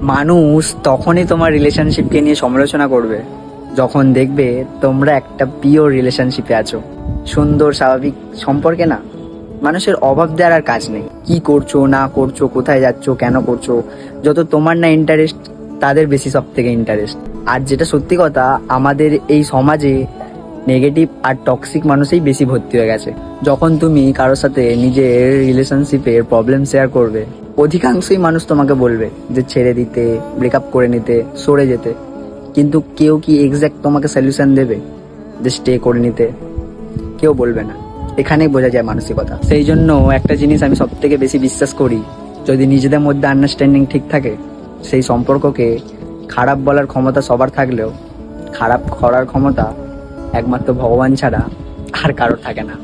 মানুষ তখনই তোমার রিলেশনশিপকে নিয়ে সমালোচনা করবে যখন দেখবে তোমরা একটা পিওর রিলেশনশিপে আছো, সুন্দর স্বাভাবিক সম্পর্কে না। মানুষের অভাব দেওয়ার আর কাজ নেই। কি করছো না করছো, কোথায় যাচ্ছো, কেন করছো, যত তোমার না ইন্টারেস্ট, তাদের বেশি সব থেকে ইন্টারেস্ট। আর যেটা সত্যি কথা, আমাদের এই সমাজে নেগেটিভ আর টক্সিক মানুষই বেশি ভর্তি হয়ে গেছে। যখন তুমি কারোর সাথে নিজের রিলেশনশিপের প্রবলেম শেয়ার করবে, অধিকাংশই মানুষ তোমাকে বলবে যে ছেড়ে দিতে, ব্রেকআপ করে নিতে, সরে যেতে। কিন্তু কেউ কি এক্স্যাক্ট তোমাকে সলিউশন দেবে যে স্টে করে নিতে? কেউ বলবে না। এখানেই বোঝা যায় মানসিকতা। সেই জন্য একটা জিনিস আমি সব থেকে বেশি বিশ্বাস করি, যদি নিজেদের মধ্যে আন্ডারস্ট্যান্ডিং ঠিক থাকে, সেই সম্পর্ককে খারাপ বলার ক্ষমতা সবার থাকলেও খারাপ করার ক্ষমতা একমাত্র ভগবান ছাড়া আর কারোর থাকে না।